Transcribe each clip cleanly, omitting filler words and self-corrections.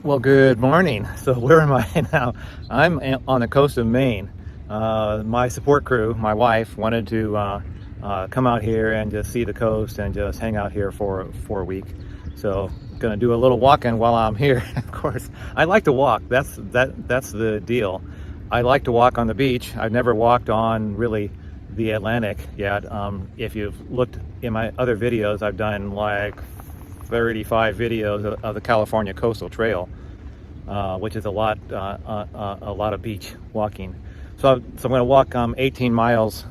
Well, good morning. So where am I now? I'm on the coast of Maine. My support crew, my wife, wanted to come out here and just see the coast and just hang out here for a week. So gonna do a little walking while I'm here. Of course, I like to walk. That's the deal. I like to walk on the beach. I've never walked on really the Atlantic yet. If you've looked in my other videos, I've done like 35 videos of the California Coastal Trail, which is a lot of beach walking. So I'm going to walk 18 miles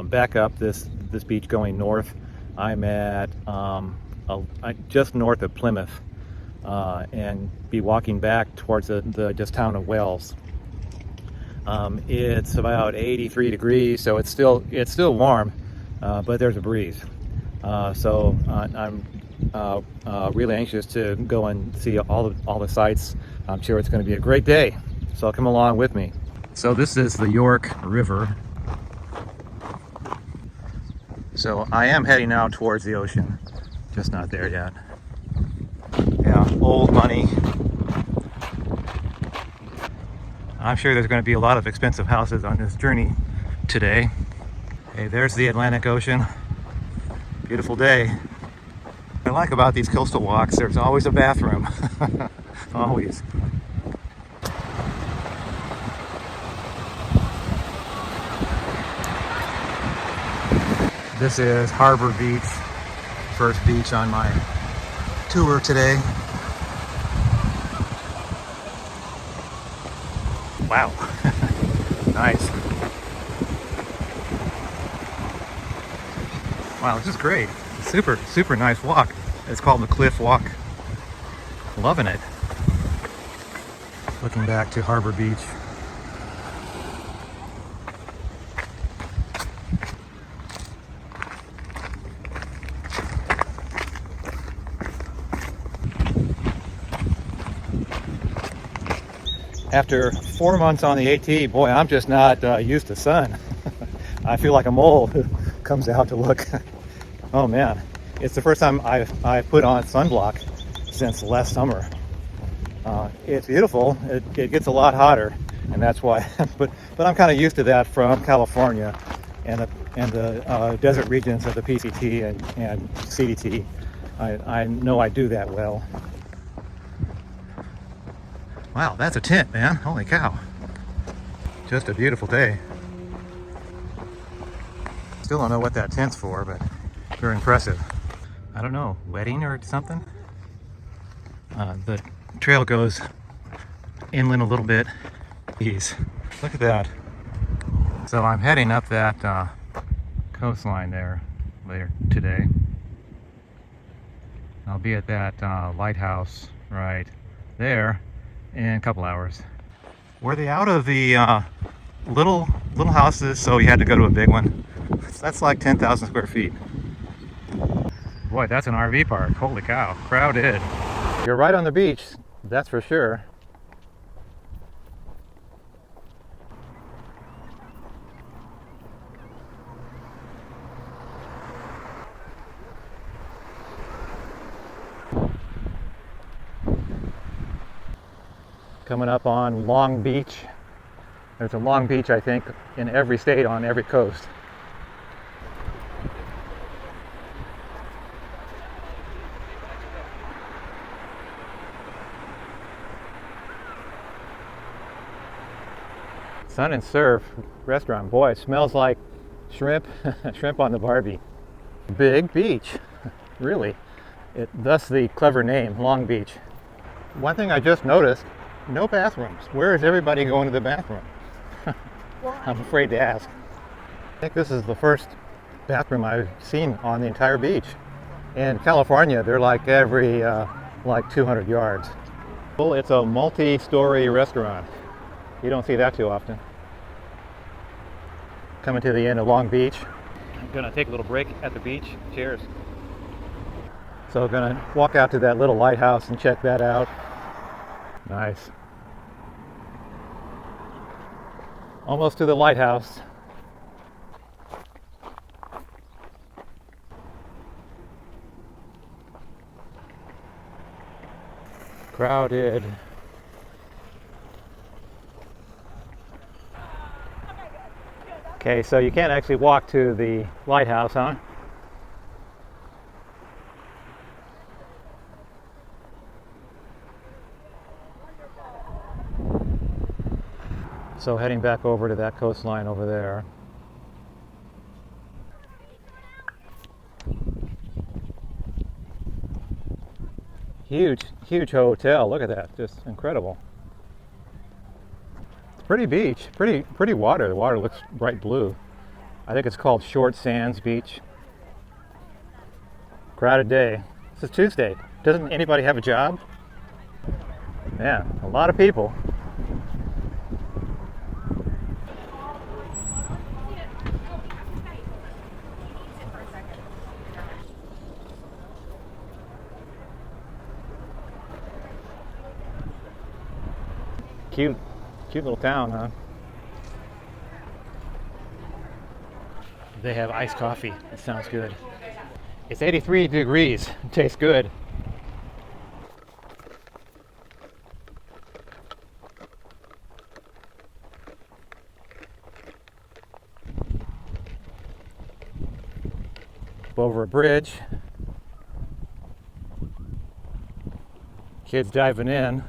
back up this beach going north. I'm at just north of Plymouth, and be walking back towards the just town of Wells. It's about 83 degrees, so it's still warm, but there's a breeze. So I'm really anxious to go and see all the sights. I'm sure it's going to be a great day, so come along with me. So this is the York River. So I am heading out towards the ocean, just not there yet. Yeah, old money. I'm sure there's going to be a lot of expensive houses on this journey today. Hey, there's the Atlantic Ocean. Beautiful day. What I like about these coastal walks, there's always a bathroom. Always. This is Harbour Beach, first beach on my tour today. Wow. Nice. Wow, this is great. Super nice walk. It's called the Cliff Walk. Loving it. Looking back to Harbour Beach. After 4 months on the AT, boy, I'm just not used to sun. I feel like a mole who comes out to look. Oh man, it's the first time I've put on sunblock since last summer. It's beautiful. It gets a lot hotter, and that's why. but I'm kind of used to that from California and the desert regions of the PCT and CDT. I know I do that well. Wow, that's a tent, man. Holy cow. Just a beautiful day. Still don't know what that tent's for, but very impressive. I don't know, wedding or something? The trail goes inland a little bit. Geez, look at that. So I'm heading up that coastline there later today. I'll be at that lighthouse right there in a couple hours. Were they out of the little houses, so you had to go to a big one? That's like 10,000 square feet. Boy, that's an RV park. Holy cow, crowded. You're right on the beach, that's for sure. Coming up on Long Beach. There's a Long Beach, I think, in every state on every coast. Sun and Surf restaurant. Boy, it smells like shrimp. Shrimp on the Barbie. Big beach, really. Thus the clever name, Long Beach. One thing I just noticed, no bathrooms. Where is everybody going to the bathroom? I'm afraid to ask. I think this is the first bathroom I've seen on the entire beach. In California, they're like every like 200 yards. Well, it's a multi-story restaurant. You don't see that too often. Coming to the end of Long Beach. I'm gonna take a little break at the beach. Cheers. So gonna walk out to that little lighthouse and check that out. Nice. Almost to the lighthouse. Crowded. Okay, so you can't actually walk to the lighthouse, huh? So heading back over to that coastline over there. Huge, huge hotel. Look at that. Just incredible. It's a pretty beach. Pretty water. The water looks bright blue. I think it's called Short Sands Beach. Crowded day. This is Tuesday. Doesn't anybody have a job? Yeah, a lot of people. Cute little town, huh? They have iced coffee. It sounds good. It's 83 degrees. It tastes good. Over a bridge. Kids diving in.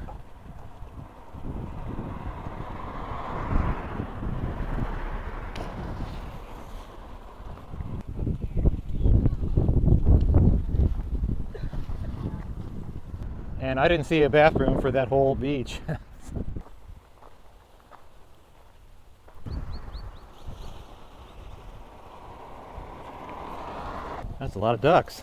And I didn't see a bathroom for that whole beach. That's a lot of ducks.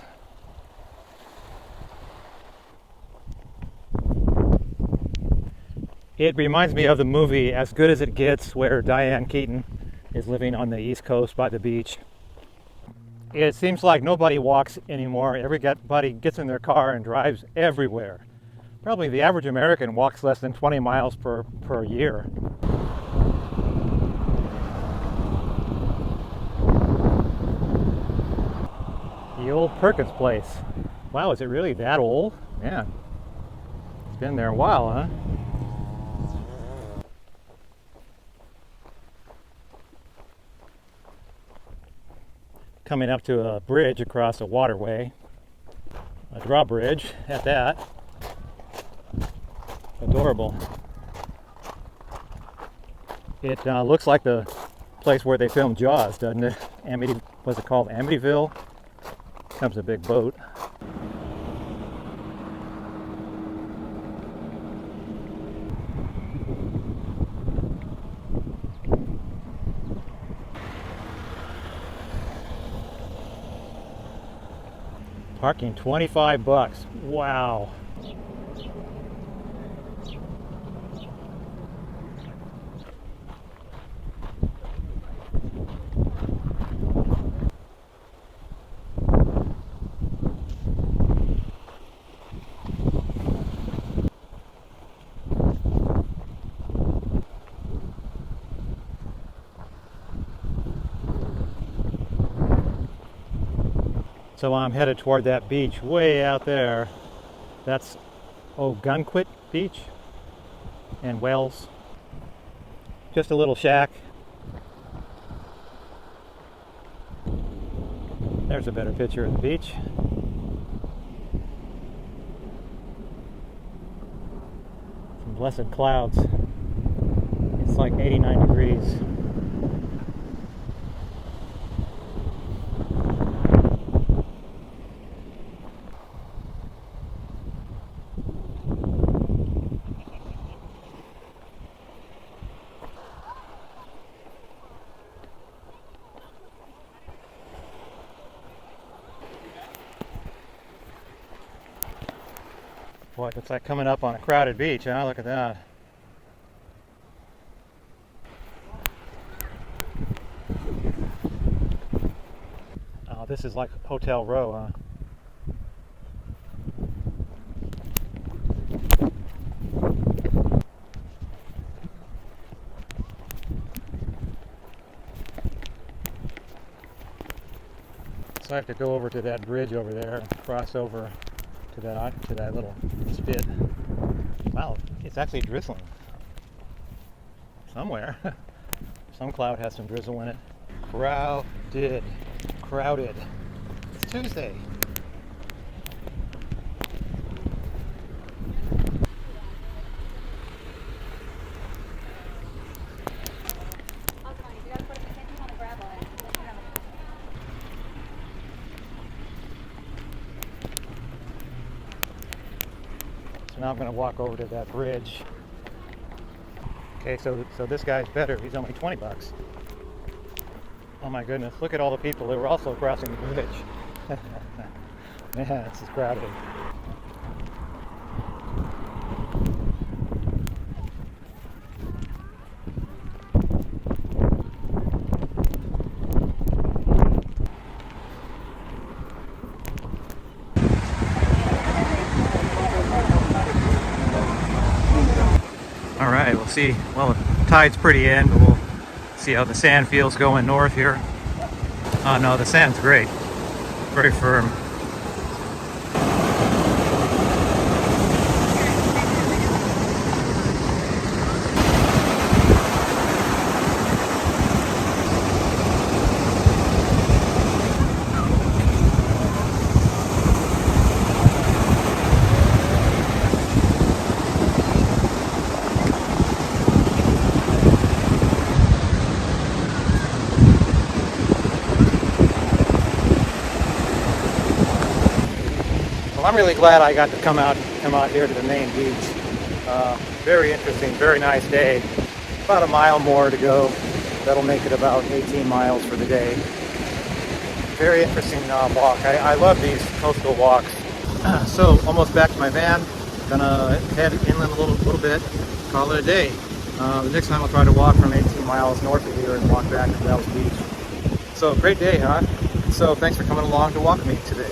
It reminds me of the movie As Good as It Gets, where Diane Keaton is living on the East Coast by the beach. It seems like nobody walks anymore. Everybody gets in their car and drives everywhere. Probably the average American walks less than 20 miles per year. The old Perkins place. Wow, is it really that old? Man, it's been there a while, huh? Coming up to a bridge across a waterway. A drawbridge at that. Adorable. It looks like the place where they filmed Jaws, doesn't it? Was it called Amityville? Comes a big boat. Parking $25. Wow. So I'm headed toward that beach way out there. That's Gunquit Beach and Wells. Just a little shack. There's a better picture of the beach. Some blessed clouds. It's like 89 degrees. Boy, it looks like coming up on a crowded beach, huh? Look at that. Oh, this is like Hotel Row, huh? So I have to go over to that bridge over there and cross over to that little spit. Wow, it's actually drizzling somewhere. Some cloud has some drizzle in it. Crowded. It's Tuesday. So now I'm going to walk over to that bridge. Okay, so this guy's better. He's only 20 bucks. Oh my goodness, look at all the people that were also crossing the bridge. Man, this is crowded. All right, we'll see. Well, the tide's pretty in, but we'll see how the sand feels going north here. Oh no, the sand's great. Very firm. Well, I'm really glad I got to come out here to the Maine beach. Very interesting, very nice day. About a mile more to go. That'll make it about 18 miles for the day. Very interesting walk. I love these coastal walks. So almost back to my van. Gonna head inland a little bit. Call it a day. The next time I'll try to walk from 18 miles north of here and walk back to Bells Beach. So great day, huh? So thanks for coming along to walk with me today.